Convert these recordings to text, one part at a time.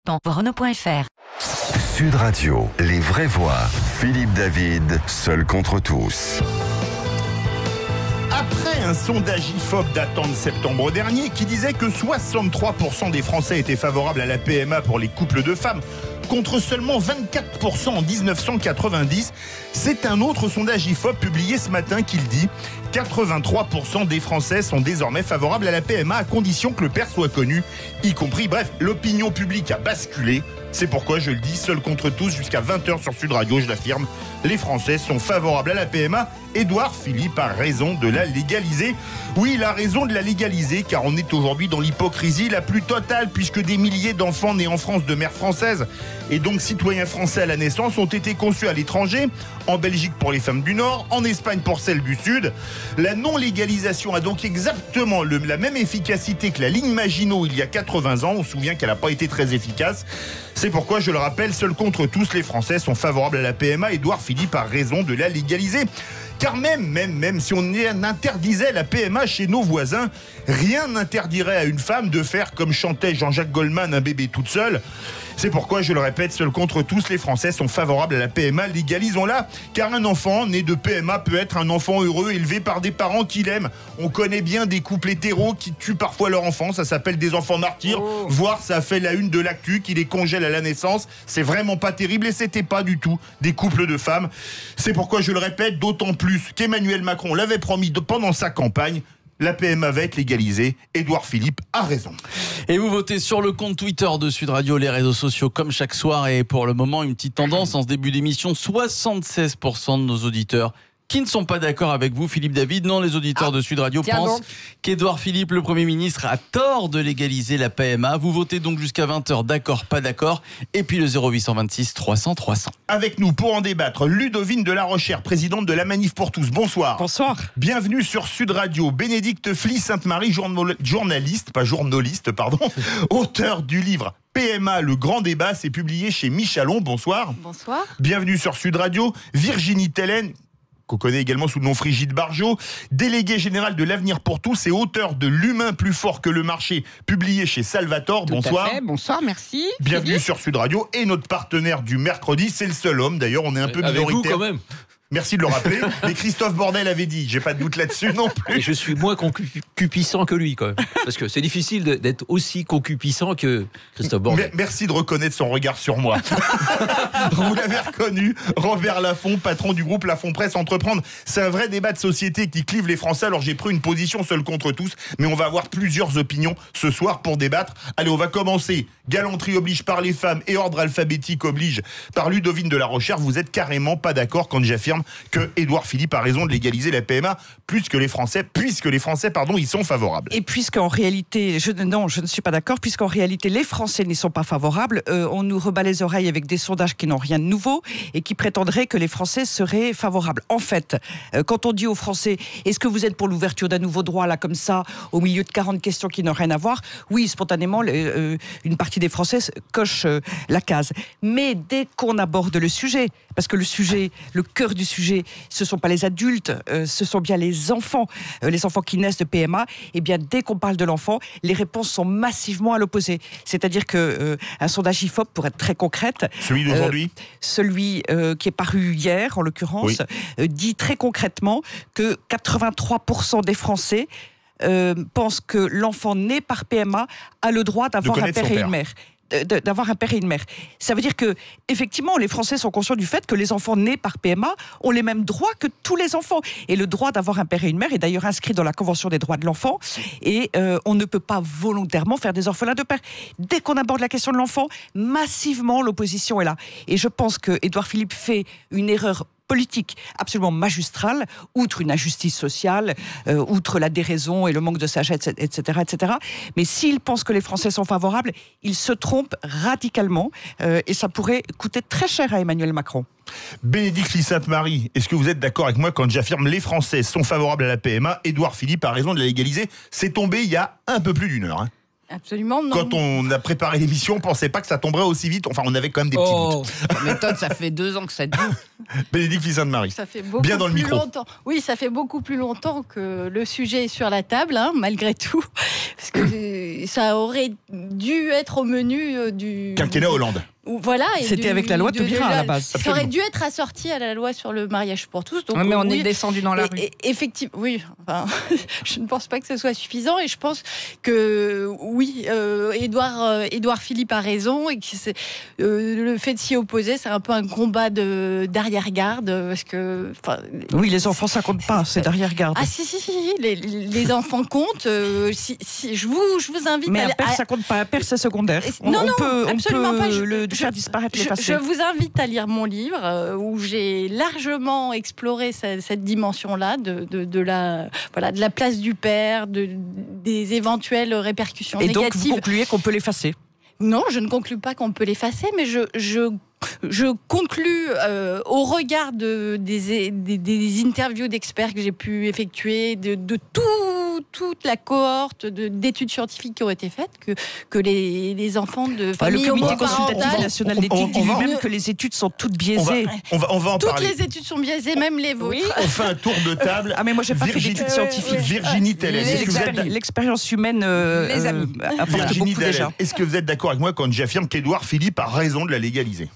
temps. Renault.fr. Sud Radio, les vraies voix. Philippe David, seul contre tous. Après un sondage IFOP datant de septembre dernier qui disait que 63% des Français étaient favorables à la PMA pour les couples de femmes, contre seulement 24% en 1990, c'est un autre sondage IFOP publié ce matin qui le dit. 83% des Français sont désormais favorables à la PMA à condition que le père soit connu, y compris. Bref, l'opinion publique a basculé. C'est pourquoi je le dis, seul contre tous, jusqu'à 20h sur Sud Radio, je l'affirme, les Français sont favorables à la PMA. Édouard Philippe a raison de la légaliser. Oui, il a raison de la légaliser, car on est aujourd'hui dans l'hypocrisie la plus totale, puisque des milliers d'enfants nés en France de mère française, et donc citoyens français à la naissance, ont été conçus à l'étranger, en Belgique pour les femmes du Nord, en Espagne pour celles du Sud. La non-légalisation a donc exactement la même efficacité que la ligne Maginot il y a 80 ans. On se souvient qu'elle n'a pas été très efficace. C'est pourquoi, je le rappelle, seul contre tous, les Français sont favorables à la PMA. Édouard Philippe a raison de la légaliser. Car même si on interdisait la PMA chez nos voisins, rien n'interdirait à une femme de faire, comme chantait Jean-Jacques Goldman, un bébé toute seule. C'est pourquoi, je le répète, seul contre tous, les Français sont favorables à la PMA. Légalisons-la, car un enfant né de PMA peut être un enfant heureux, élevé par des parents qui l'aiment. On connaît bien des couples hétéros qui tuent parfois leur enfant, ça s'appelle des enfants martyrs, voire ça a fait la une de l'actu, qui les congèle à la naissance. C'est vraiment pas terrible, et c'était pas du tout des couples de femmes. C'est pourquoi, je le répète, d'autant plus qu'Emmanuel Macron l'avait promis pendant sa campagne, la PMA va être légalisée. Édouard Philippe a raison. Et vous votez sur le compte Twitter de Sud Radio, les réseaux sociaux comme chaque soir. Et pour le moment, une petite tendance en ce début d'émission, 76% de nos auditeurs qui ne sont pas d'accord avec vous, Philippe David. Non, les auditeurs de Sud Radio pensent qu'Édouard Philippe, le Premier ministre, a tort de légaliser la PMA. Vous votez donc jusqu'à 20h, d'accord, pas d'accord. Et puis le 0826 300 300. Avec nous pour en débattre, Ludovine de la Rochère, présidente de la Manif pour tous. Bonsoir. Bonsoir. Bienvenue sur Sud Radio. Bénédicte Fly-Sainte-Marie, auteur du livre PMA, le grand débat, c'est publié chez Michalon. Bonsoir. Bonsoir. Bienvenue sur Sud Radio. Virginie Tellen, qu'on connaît également sous le nom Frigide Barjot, déléguée générale de l'Avenir pour tous et auteur de L'humain plus fort que le marché, publié chez Salvatore. Bonsoir. Tout à fait. Bonsoir, merci. Bienvenue sur Sud Radio. Et notre partenaire du mercredi, c'est le seul homme, d'ailleurs, on est un peu avec minoritaire. vous quand même. Merci de le rappeler. Mais Christophe Bordel avait dit, j'ai pas de doute là-dessus non plus. Et je suis moins concupissant que lui, quand même. Parce que c'est difficile d'être aussi concupissant que Christophe Bordel. Merci de reconnaître son regard sur moi. Vous l'avez reconnu, Robert Laffont, patron du groupe Laffont Presse Entreprendre. C'est un vrai débat de société qui clive les Français. Alors j'ai pris une position seule contre tous, mais on va avoir plusieurs opinions ce soir pour débattre. Allez, on va commencer. Galanterie oblige par les femmes et ordre alphabétique oblige par Ludovine de la Rochère. Vous êtes carrément pas d'accord quand j'affirme que Édouard Philippe a raison de légaliser la PMA puisque les Français, y sont favorables. Et puisqu'en réalité, je ne suis pas d'accord, puisqu'en réalité les Français n'y sont pas favorables, on nous rebat les oreilles avec des sondages qui n'ont rien de nouveau et qui prétendraient que les Français seraient favorables. En fait, quand on dit aux Français, est-ce que vous êtes pour l'ouverture d'un nouveau droit là comme ça, au milieu de 40 questions qui n'ont rien à voir, oui, spontanément, une partie des Français coche la case. Mais dès qu'on aborde le sujet, parce que le cœur du sujet, ce ne sont pas les adultes, ce sont bien les enfants qui naissent de PMA, et bien dès qu'on parle de l'enfant, les réponses sont massivement à l'opposé. C'est-à-dire qu'un sondage IFOP, pour être très concrète, celui d'aujourd'hui, celui qui est paru hier en l'occurrence, dit très concrètement que 83% des Français pensent que l'enfant né par PMA a le droit d'avoir un père et une mère. D'avoir un père et une mère. Ça veut dire que, effectivement, les Français sont conscients du fait que les enfants nés par PMA ont les mêmes droits que tous les enfants. Et le droit d'avoir un père et une mère est d'ailleurs inscrit dans la Convention des droits de l'enfant. Et on ne peut pas volontairement faire des orphelins de père. Dès qu'on aborde la question de l'enfant, massivement, l'opposition est là. Et je pense que Édouard Philippe fait une erreur politique absolument magistrale, outre une injustice sociale, outre la déraison et le manque de sagesse, etc., etc. Mais s'il pense que les Français sont favorables, il se trompe radicalement et ça pourrait coûter très cher à Emmanuel Macron. Bénédicte Fly-Sainte-Marie, est-ce que vous êtes d'accord avec moi quand j'affirme les Français sont favorables à la PMA? Édouard Philippe a raison de la légaliser. C'est tombé il y a un peu plus d'une heure. Absolument non. Quand on a préparé l'émission, on pensait pas que ça tomberait aussi vite. Enfin, on avait quand même des petits doutes. La méthode, ça fait 2 ans que ça dure. Bénédicte Fly-Sainte-Marie. Ça fait beaucoup bien dans le plus micro. Longtemps. Oui, ça fait beaucoup plus longtemps que le sujet est sur la table, malgré tout. Parce que ça aurait dû être au menu du quinquennat Hollande. Voilà. C'était avec la loi Taubira à la base. Ça aurait dû être assorti à la loi sur le mariage pour tous. Donc, mais on est descendu dans la rue. Effectivement, oui. Enfin, je ne pense pas que ce soit suffisant et je pense que oui, Édouard Philippe a raison et que le fait de s'y opposer, c'est un peu un combat d'arrière-garde parce que. Oui, les enfants ça compte pas, c'est d'arrière-garde. Ah si, les enfants comptent. Je vous invite. Mais un père ça compte pas, un père c'est secondaire. On peut faire disparaître l'effacer. Je vous invite à lire mon livre où j'ai largement exploré cette dimension-là de la place du père, des éventuelles répercussions négatives. Et donc vous concluez qu'on peut l'effacer? Non, je ne conclus pas qu'on peut l'effacer, mais je conclus au regard des interviews d'experts que j'ai pu effectuer, de toute la cohorte d'études scientifiques qui ont été faites, que les enfants de familles le comité homoparentales... consultatif national d'éthique dit lui-même que les études sont toutes biaisées. On va en toutes parler. Les études sont biaisées, même les vôtres. On fait un tour de table. Ah mais moi j'ai pas fait d'études scientifiques. Virginie Tellen, l'expérience humaine apporte beaucoup déjà. Est-ce que vous êtes d'accord avec moi quand j'affirme qu'Édouard Philippe a raison de la légaliser?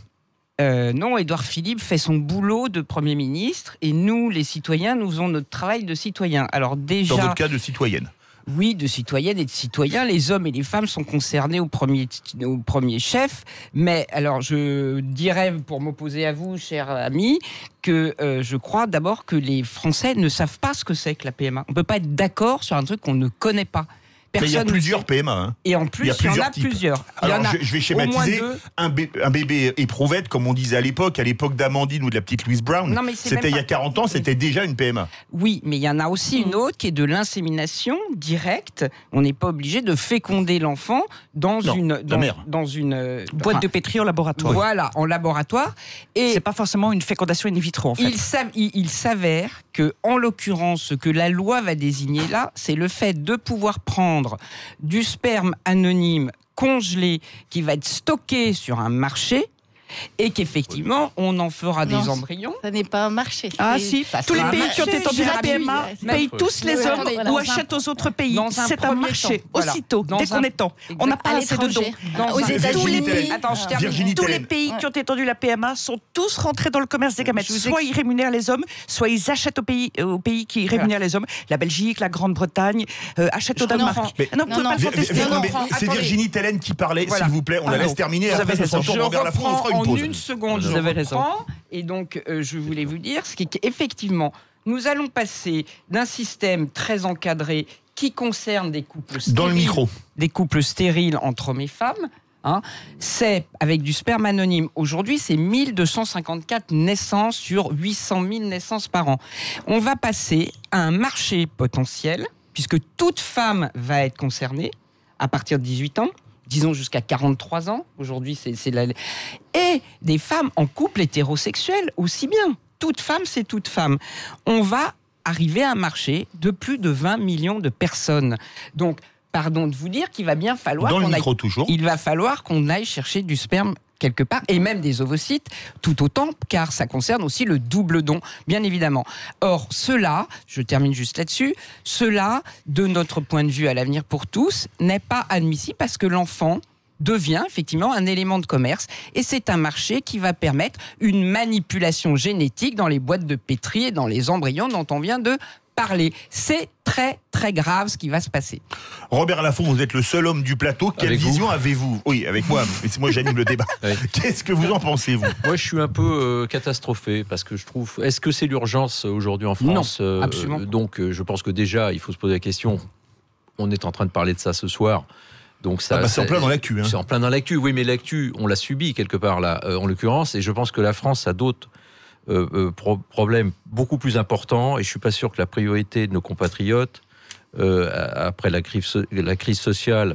Non, Édouard Philippe fait son boulot de Premier ministre et nous, les citoyens, nous faisons notre travail de citoyens. Alors déjà, dans votre cas de citoyenne. Oui, de citoyennes et de citoyens. Les hommes et les femmes sont concernés au premier chef. Mais alors, je dirais, pour m'opposer à vous, cher ami, que je crois d'abord que les Français ne savent pas ce que c'est que la PMA. On ne peut pas être d'accord sur un truc qu'on ne connaît pas. Mais il y a plusieurs PMA. Hein. Et en plus, il y en a plusieurs. Alors, je vais schématiser. Un bébé éprouvette, comme on disait à l'époque d'Amandine ou de la petite Louise Brown. C'était il y a 40 ans, c'était déjà une PMA. Oui, mais il y en a aussi une autre qui est de l'insémination directe. On n'est pas obligé de féconder l'enfant dans une boîte de pétri en laboratoire. Voilà, en laboratoire. Et c'est pas forcément une fécondation in vitro, en fait. Il s'avère que, en l'occurrence, ce que la loi va désigner là, c'est le fait de pouvoir prendre du sperme anonyme congelé qui va être stocké sur un marché et qu'effectivement, on en fera des embryons. Ça n'est pas un marché. Ah si, tous les pays qui ont étendu la PMA payent tous les hommes ou achètent aux autres pays. C'est un marché, aussitôt, dès qu'on est temps. On n'a pas assez de dons. Aux États-Unis, tous les pays qui ont étendu la PMA sont tous rentrés dans le commerce des gamètes. Soit ils rémunèrent les hommes, soit ils achètent aux pays qui rémunèrent les hommes. La Belgique, la Grande-Bretagne, achètent au Danemark. Non, c'est Virginie Tellen qui parlait, s'il vous plaît. On la laisse terminer. Après, on se retourne vers la France, on fera une pause. En une seconde, vous avez raison. Et donc, je voulais vous dire, ce qui est qu'effectivement, nous allons passer d'un système très encadré qui concerne des couples stériles, dans le micro, des couples stériles entre hommes et femmes. C'est avec du sperme anonyme. Aujourd'hui, c'est 1254 naissances sur 800 000 naissances par an. On va passer à un marché potentiel, puisque toute femme va être concernée à partir de 18 ans. Disons jusqu'à 43 ans, aujourd'hui c'est la... Et des femmes en couple hétérosexuel aussi bien. Toute femme, c'est toute femme. On va arriver à un marché de plus de 20 millions de personnes. Donc, pardon de vous dire qu'il va bien falloir... Il va falloir qu'on aille chercher du sperme quelque part, et même des ovocytes, tout autant, car ça concerne aussi le double don, bien évidemment. Or, cela, je termine juste là-dessus, cela, de notre point de vue à l'avenir pour tous, n'est pas admissible parce que l'enfant devient effectivement un élément de commerce et c'est un marché qui va permettre une manipulation génétique dans les boîtes de pétri et dans les embryons dont on vient de parler. C'est très très grave ce qui va se passer. Robert Laffont, vous êtes le seul homme du plateau. Quelle vision avez-vous? Oui, avec moi, mais c'est moi j'anime le débat. Oui. Qu'est-ce que vous en pensez, vous? Moi, je suis un peu catastrophé parce que je trouve... Est-ce que c'est l'urgence aujourd'hui en France? Non, absolument. Donc, je pense que déjà, il faut se poser la question. On est en train de parler de ça ce soir. Donc ça, c'est en plein dans l'actu. Hein. C'est en plein dans l'actu, oui, mais l'actu, on l'a subi quelque part là, en l'occurrence, et je pense que la France a d'autres problèmes beaucoup plus importants, et je suis pas sûr que la priorité de nos compatriotes, après la crise sociale,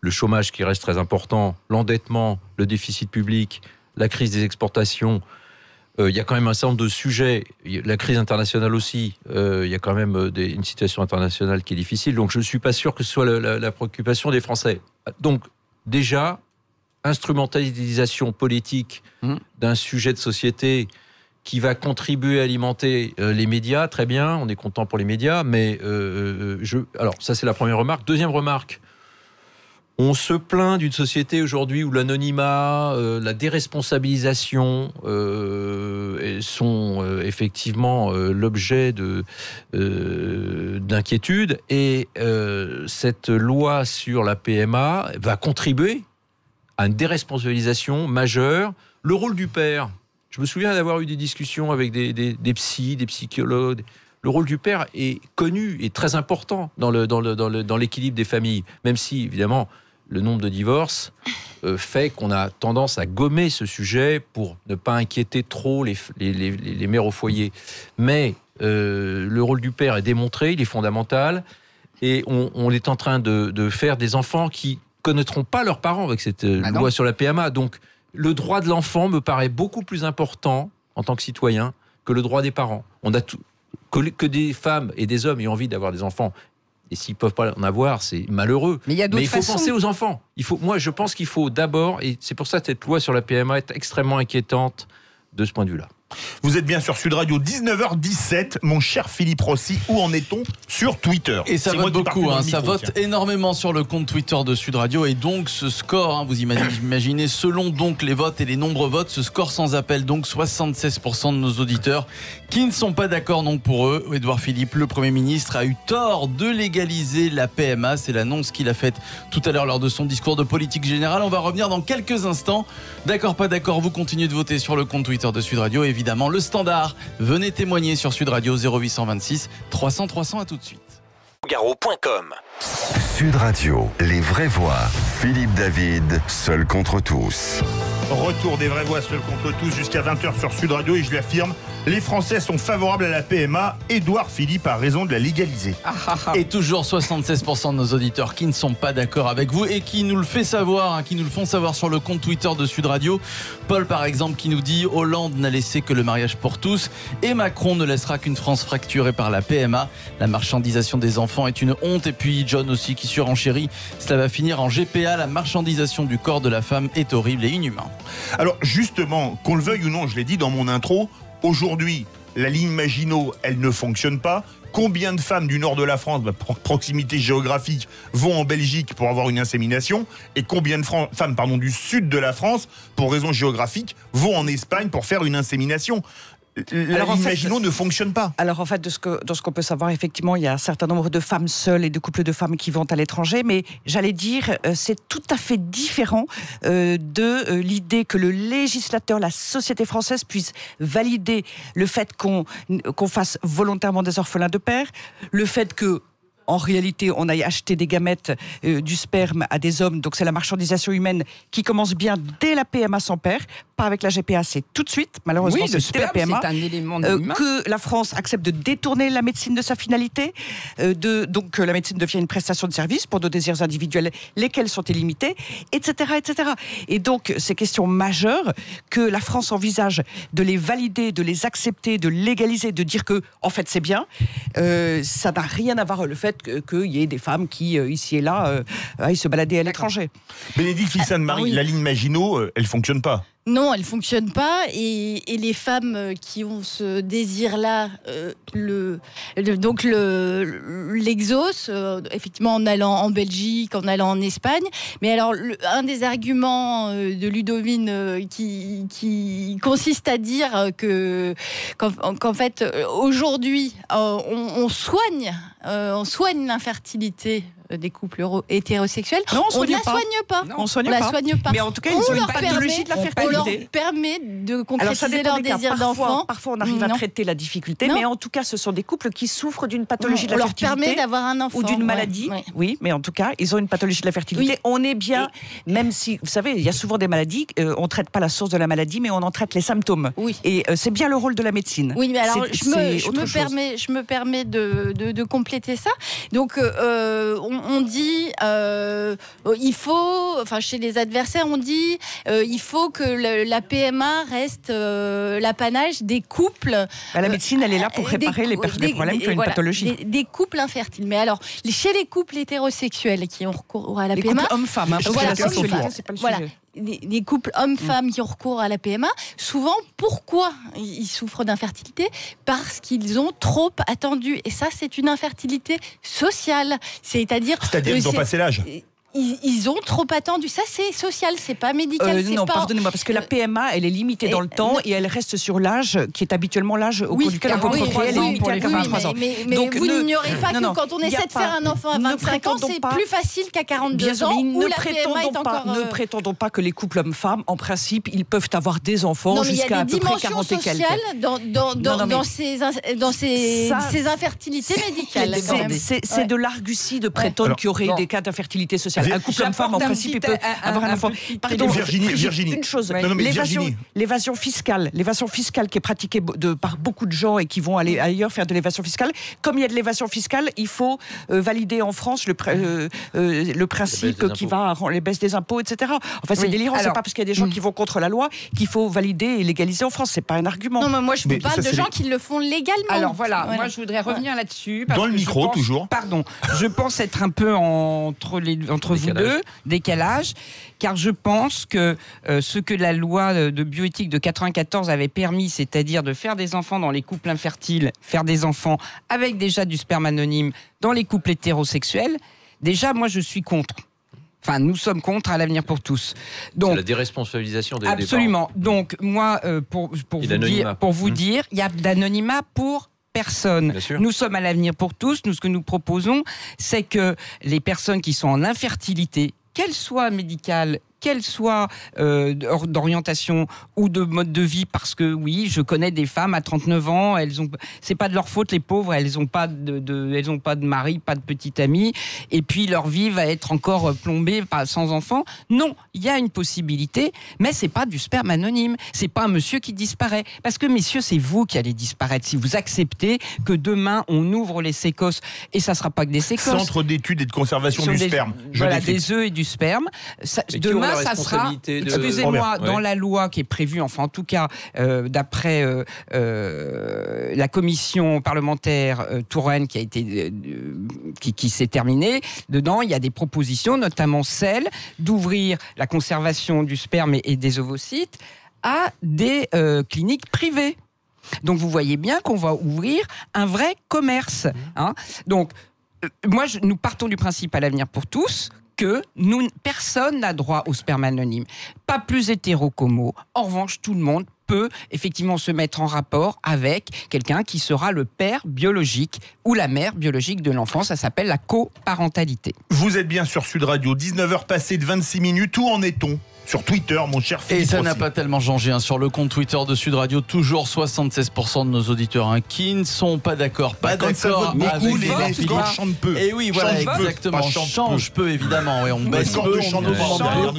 le chômage qui reste très important, l'endettement, le déficit public, la crise des exportations, il y a quand même un certain nombre de sujets, la crise internationale aussi, il y a quand même une situation internationale qui est difficile, donc je ne suis pas sûr que ce soit la préoccupation des Français. Donc déjà, instrumentalisation politique d'un sujet de société qui va contribuer à alimenter les médias, très bien, on est content pour les médias, mais alors ça c'est la première remarque. Deuxième remarque, On se plaint d'une société aujourd'hui où l'anonymat, la déresponsabilisation sont effectivement l'objet d'inquiétudes. Et cette loi sur la PMA va contribuer à une déresponsabilisation majeure. Le rôle du père. Je me souviens d'avoir eu des discussions avec des psys, des psychologues. Le rôle du père est connu et très important dans l'équilibre des familles, même si, évidemment, le nombre de divorces fait qu'on a tendance à gommer ce sujet pour ne pas inquiéter trop les mères au foyer. Mais le rôle du père est démontré, il est fondamental, et on est en train de faire des enfants qui connaîtront pas leurs parents avec cette loi sur la PMA. Donc, le droit de l'enfant me paraît beaucoup plus important en tant que citoyen que le droit des parents. On a que des femmes et des hommes aient envie d'avoir des enfants. Et s'ils ne peuvent pas en avoir, c'est malheureux. Mais il faut penser aux enfants. Moi, je pense qu'il faut d'abord, et c'est pour ça que cette loi sur la PMA est extrêmement inquiétante de ce point de vue-là. Vous êtes bien sur Sud Radio, 19h17. Mon cher Philippe Rossi, où en est-on sur Twitter? Et ça vote beaucoup, ça vote énormément sur le compte Twitter de Sud Radio. Et donc ce score, vous imaginez, selon donc les votes et les nombreux votes, ce score sans appel, donc 76% de nos auditeurs qui ne sont pas d'accord donc pour eux. Édouard Philippe, le Premier ministre, a eu tort de légaliser la PMA. C'est l'annonce qu'il a faite tout à l'heure lors de son discours de politique générale. On va revenir dans quelques instants. D'accord, pas d'accord, vous continuez de voter sur le compte Twitter de Sud Radio. Évidemment, le standard. Venez témoigner sur Sud Radio 0826 300 300. À tout de suite. Garo.com. Sud Radio, les vraies voix. Philippe David, seul contre tous. Retour des vraies voix, seul contre tous, jusqu'à 20h sur Sud Radio. Et je l'affirme, les Français sont favorables à la PMA. Édouard Philippe a raison de la légaliser. Et toujours 76% de nos auditeurs qui ne sont pas d'accord avec vous et qui nous le font savoir sur le compte Twitter de Sud Radio. Paul, par exemple, qui nous dit « Hollande n'a laissé que le mariage pour tous et Macron ne laissera qu'une France fracturée par la PMA. La marchandisation des enfants est une honte. » Et puis John aussi qui surenchérit « Cela va finir en GPA. La marchandisation du corps de la femme est horrible et inhumain. » Alors justement, qu'on le veuille ou non, je l'ai dit dans mon intro, aujourd'hui, la ligne Maginot, elle ne fonctionne pas. Combien de femmes du nord de la France, proximité géographique, vont en Belgique pour avoir une insémination? Et combien de femmes du sud de la France, pour raison géographique, vont en Espagne pour faire une insémination? La ligne Maginot ne fonctionne pas. Alors en fait, de ce qu'on peut savoir, effectivement, il y a un certain nombre de femmes seules et de couples de femmes qui vont à l'étranger, mais j'allais dire, c'est tout à fait différent de l'idée que le législateur, la société française puisse valider le fait qu'on fasse volontairement des orphelins de père, le fait que en réalité, on aille acheter des gamètes, du sperme à des hommes. Donc c'est la marchandisation humaine qui commence bien dès la PMA sans père. Pas avec la GPA, c'est tout de suite. Malheureusement, oui, c'est dès la PMA. C'est un élément humain. Que la France accepte de détourner la médecine de sa finalité. Donc la médecine devient une prestation de service pour nos désirs individuels, lesquels sont illimités, etc., etc. Et donc, ces questions majeures que la France envisage de les valider, de les accepter, de légaliser, de dire que, en fait, c'est bien, ça n'a rien à voir avec le fait qu'il y ait des femmes qui, ici et là, aillent se balader à l'étranger. Bénédicte Filson-Marie, oui. La ligne Maginot, elle fonctionne pas. Non, elle fonctionne pas et les femmes qui ont ce désir-là, l'exaucent, effectivement en allant en Belgique, en allant en Espagne. Mais alors, un des arguments de Ludovine qui consiste à dire qu'en fait, aujourd'hui, on soigne l'infertilité des couples hétérosexuels. Non, on ne la soigne pas. Non, on la soigne pas. Mais en tout cas, ils ont une pathologie de la fertilité. On leur permet de concrétiser leur désir d'enfant. Parfois, on arrive à traiter la difficulté, mais en tout cas, ce sont des couples qui souffrent d'une pathologie de la fertilité. On leur permet d'avoir un enfant. Ou d'une maladie. Ouais. Oui, mais en tout cas, ils ont une pathologie de la fertilité. Oui. On est bien, même si, vous savez, il y a souvent des maladies, on ne traite pas la source de la maladie, mais on en traite les symptômes. Oui. Et c'est bien le rôle de la médecine. Oui, mais alors, je me permets de compléter ça. Donc, on dit... il faut, chez les adversaires, on dit il faut que la PMA reste l'apanage des couples. La médecine, elle est là pour réparer les problèmes qui ont une pathologie. Des couples infertiles. Mais alors, chez les couples hétérosexuels qui ont recours à la les PMA, couples hommes-femmes, voilà, c'est pas le sujet. Des couples hommes-femmes qui ont recours à la PMA, souvent, pourquoi ils souffrent d'infertilité? Parce qu'ils ont trop attendu. Et ça, c'est une infertilité sociale. C'est-à-dire ils ont passé l'âge. ils ont trop attendu. Ça, c'est social, c'est pas médical. Non, pardonnez-moi, parce que la PMA, elle est limitée dans le temps et elle reste sur l'âge qui est habituellement l'âge au cours duquel on peut procréer. Elle est limitée à 43 ans. Mais donc, vous n'ignorez pas que quand on essaie de faire un enfant à 25 ans, c'est plus facile qu'à 42 ans où la PMA est encore... Ne prétendons pas que les couples hommes-femmes, en principe, ils peuvent avoir des enfants jusqu'à à peu près 40 et quelques. Il y a des dimensions sociales dans ces infertilités médicales. C'est de l'argutie de prétendre qu'il y aurait des cas d'infertilité sociale. Un couple homme-femme, en principe, il peut avoir un enfant. Pardon, Virginie. Une chose, Virginie. l'évasion fiscale qui est pratiquée par beaucoup de gens et qui vont aller ailleurs faire de l'évasion fiscale. Comme il y a de l'évasion fiscale, il faut valider en France le principe qui va à les baisses des impôts, etc. Enfin, c'est délirant. C'est pas parce qu'il y a des gens qui vont contre la loi qu'il faut valider et légaliser en France. C'est pas un argument. Non, mais moi, je vous parle de gens qui le font légalement. Alors voilà, moi, je voudrais revenir là-dessus. Dans le micro, toujours. Pardon. Je pense être un peu entre vous deux, décalage, car je pense que ce que la loi de bioéthique de 94 avait permis, c'est-à-dire de faire des enfants dans les couples infertiles, faire des enfants avec déjà du sperme anonyme dans les couples hétérosexuels, déjà, moi, je suis contre. Enfin, nous sommes contre à l'avenir pour tous. Donc, c'est la déresponsabilisation des parents. Absolument. Donc, moi, pour vous dire, il y a d'anonymat pour personne. Nous sommes à l'avenir pour tous. Nous, ce que nous proposons, c'est que les personnes qui sont en infertilité, qu'elles soient médicales, qu'elles soient d'orientation ou de mode de vie, parce que oui, je connais des femmes à 39 ans, c'est pas de leur faute, les pauvres, elles ont pas de mari, pas de petite amie, et puis leur vie va être encore plombée sans enfant. Non, il y a une possibilité, mais c'est pas du sperme anonyme, c'est pas un monsieur qui disparaît, parce que messieurs, c'est vous qui allez disparaître si vous acceptez que demain on ouvre les sécos, et ça sera pas que des sécos. Centre d'études et de conservation du sperme. Des œufs et du sperme. Demain, ça sera, excusez-moi, dans la loi qui est prévue, enfin en tout cas d'après la commission parlementaire Touraine qui s'est terminée, dedans il y a des propositions, notamment celle d'ouvrir la conservation du sperme et des ovocytes à des cliniques privées. Donc vous voyez bien qu'on va ouvrir un vrai commerce. Hein. Donc nous partons du principe à l'avenir pour tous que personne n'a droit au sperme anonyme. Pas plus hétéro qu'homo. En revanche, tout le monde peut effectivement se mettre en rapport avec quelqu'un qui sera le père biologique ou la mère biologique de l'enfant. Ça s'appelle la coparentalité. Vous êtes bien sur Sud Radio, 19h passées de 26 minutes. Où en est-on ? Sur Twitter, mon cher Philippe. Et ça n'a pas tellement changé. Sur le compte Twitter de Sud Radio, toujours 76% de nos auditeurs qui ne sont pas d'accord. Pas d'accord. Mais où les chantent peu. Et oui, voilà, exactement. Change peu, évidemment. Ouais, on baisse peu, on chante,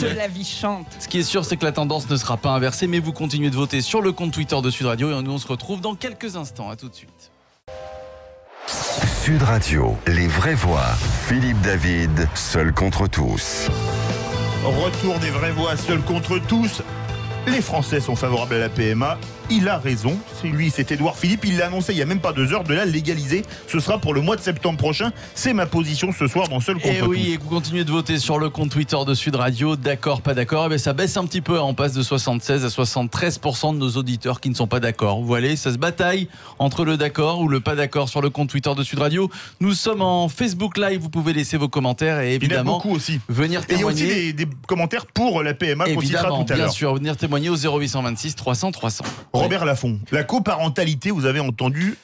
la vie chante. Ce qui est sûr, c'est que la tendance ne sera pas inversée, mais vous continuez de voter sur le compte Twitter de Sud Radio et nous on se retrouve dans quelques instants. À tout de suite. Sud Radio, les vraies voix. Philippe David, seul contre tous. Retour des vraies voix, seul contre tous. Les Français sont favorables à la PMA. Il a raison. C'est Édouard Philippe. Il l'a annoncé il n'y a même pas 2 heures de la légaliser. Ce sera pour le mois de septembre prochain. C'est ma position ce soir dans Seul contre tous. Et oui, et vous continuez de voter sur le compte Twitter de Sud Radio. D'accord, pas d'accord. Eh ça baisse un petit peu. On passe de 76 à 73% de nos auditeurs qui ne sont pas d'accord. Vous voyez, ça se bataille entre le d'accord ou le pas d'accord sur le compte Twitter de Sud Radio. Nous sommes en Facebook Live. Vous pouvez laisser vos commentaires et évidemment beaucoup aussi. Venir témoigner. Et il y a aussi des commentaires pour la PMA qu'on citera tout à l'heure. Bien sûr, venir témoigner au 0826 300 300. Robert Laffont, la coparentalité, vous avez entendu?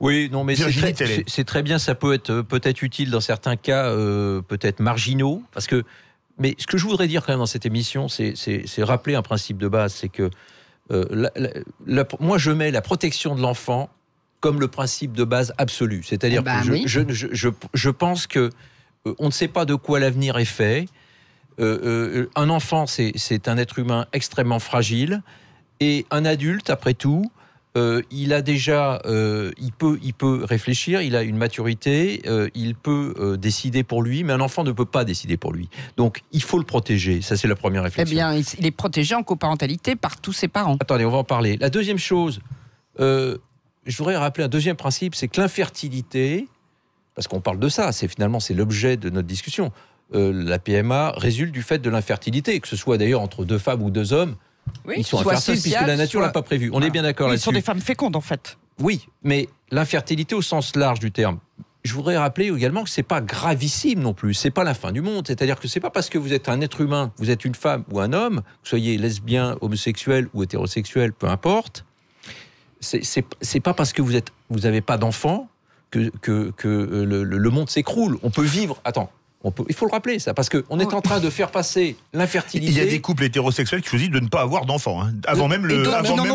Oui, non, mais c'est très bien. Ça peut être peut-être utile dans certains cas, peut-être marginaux, parce que. Mais ce que je voudrais dire quand même dans cette émission, c'est rappeler un principe de base, c'est que moi je mets la protection de l'enfant comme le principe de base absolu. C'est-à-dire que je pense que on ne sait pas de quoi l'avenir est fait. Un enfant, c'est un être humain extrêmement fragile. Et un adulte, après tout, il a déjà, il peut réfléchir, il a une maturité, il peut décider pour lui, mais un enfant ne peut pas décider pour lui. Donc, il faut le protéger. Ça, c'est la première réflexion. Eh bien, il est protégé en coparentalité par tous ses parents. Attendez, on va en parler. La deuxième chose, je voudrais rappeler un deuxième principe, c'est que l'infertilité, parce qu'on parle de ça, c'est l'objet de notre discussion. La PMA résulte du fait de l'infertilité, que ce soit d'ailleurs entre 2 femmes ou 2 hommes. Oui, ils sont infertiles puisque la nature l'a pas prévu. On est bien d'accord là-dessus. Ils sont des femmes fécondes en fait. Oui, mais l'infertilité au sens large du terme, je voudrais rappeler également que c'est pas gravissime non plus. C'est pas la fin du monde. C'est-à-dire que c'est pas parce que vous êtes un être humain, vous êtes une femme ou un homme, que vous soyez lesbien, homosexuel ou hétérosexuel, peu importe. C'est pas parce que vous avez pas d'enfant que le monde s'écroule. On peut vivre. Attends. Il faut le rappeler, ça, parce qu'on est en train de faire passer l'infertilité. Il y a des couples hétérosexuels qui choisissent de ne pas avoir d'enfants, hein, avant même le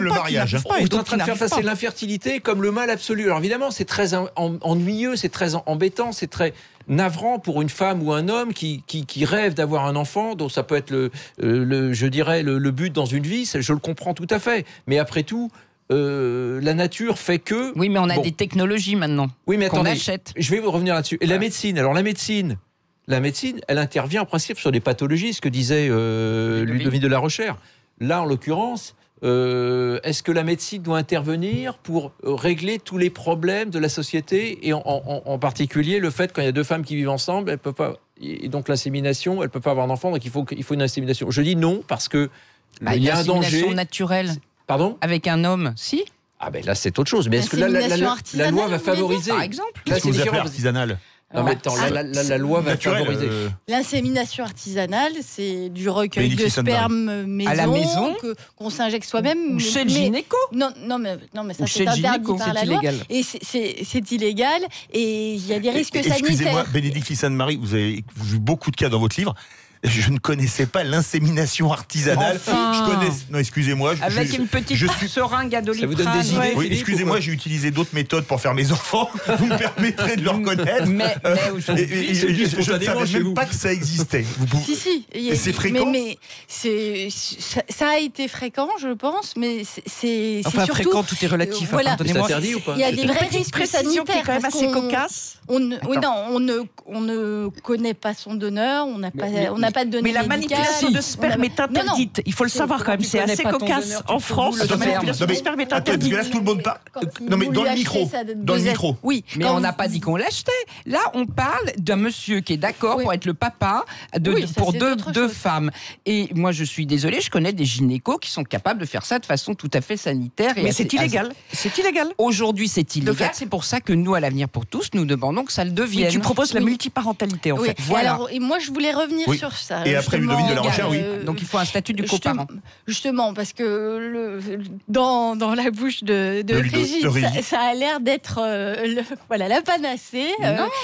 mariage. On est en train de faire passer l'infertilité comme le mal absolu. Alors évidemment, c'est très ennuyeux, c'est très embêtant, c'est très navrant pour une femme ou un homme qui rêve d'avoir un enfant, dont ça peut être le but dans une vie. Je le comprends tout à fait. Mais après tout, la nature fait que... Oui, mais on a des technologies maintenant. Oui, mais attendez, achète. Je vais vous revenir là-dessus. Et la médecine, la médecine, elle intervient en principe sur des pathologies, ce que disait Ludovine de la Rochère. Là, en l'occurrence, est-ce que la médecine doit intervenir pour régler tous les problèmes de la société, et en particulier le fait, quand il y a deux femmes qui vivent ensemble, elles peuvent pas, et donc l'insémination, elles ne peuvent pas avoir d'enfant, donc il faut une insémination. Je dis non, parce que il y a un danger. Insémination naturelle. Pardon ? Avec un homme, si. Ah ben là, c'est autre chose. Mais est-ce que la loi va favoriser, par exemple, qu'est-ce que vous appelez artisanal ? Non, mais attends, la loi va favoriser. L'insémination artisanale, c'est du recueil de sperme maison, à la maison, qu'on s'injecte soi-même. Ou chez le gynéco. Non, mais ça c'est interdit par la loi. Et c'est illégal. Et il y a des risques sanitaires. Excusez-moi, Bénédicte Fils-Anne-Marie, vous avez vu beaucoup de cas dans votre livre. Je ne connaissais pas l'insémination artisanale. Enfin. Non, excusez-moi. Avec une petite seringue à Doliprane. Ça vous donne des idées, Oui, excusez-moi, j'ai utilisé d'autres méthodes pour faire mes enfants. Vous me permettrez de le reconnaître. Mais aujourd'hui, je ne savais même pas que ça existait. Si. Et c'est fréquent. Mais ça a été fréquent, je pense. Mais c'est enfin, surtout fréquent, tout est relatif. Voilà. Pardonnez-moi. C'est interdit ou pas ? Il y a des vrais risques précision qui est sanitaires. quand même assez cocasse. On ne connaît pas son donneur. On n'a pas de données Mais la médicales. manipulation de sperme est interdite. Il faut le savoir quand même. C'est assez cocasse en France. La manipulation de sperme est interdite. Parce que là, tout le monde parle. Non, mais dans le micro. Dans le micro. Oui. Mais on n'a pas dit qu'on l'achetait. Là, on parle d'un monsieur qui est d'accord pour être le papa pour deux femmes. Et moi, je suis désolée, je connais des gynécos qui sont capables de faire ça de façon tout à fait sanitaire. Mais c'est illégal. C'est illégal. Aujourd'hui, c'est illégal. C'est pour ça que nous, à l'Avenir pour tous, nous demandons que ça le devienne. Oui, tu proposes la multiparentalité, en fait. Voilà. Alors, et moi, je voulais revenir sur ça. Et après, Ludovine de la Rochère, oui. Donc, il faut un statut du coparent. Justement, parce que dans la bouche de Brigitte, ça a l'air d'être la panacée,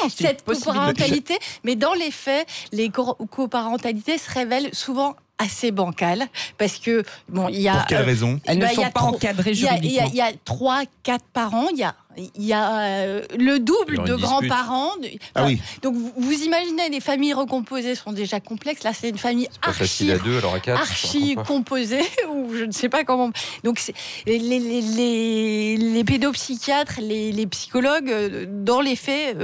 cette coparentalité. Mais dans les faits, les coparentalités se révèlent souvent assez bancales, parce que il y a... Pour quelle raison ? Elles ne sont pas encadrées juridiquement. Il y a 3-4 parents, il y a le double de grands-parents. Donc vous imaginez, les familles recomposées sont déjà complexes. Là, c'est une famille archi composée, ou je ne sais pas comment. Donc les pédopsychiatres, les psychologues, dans les faits,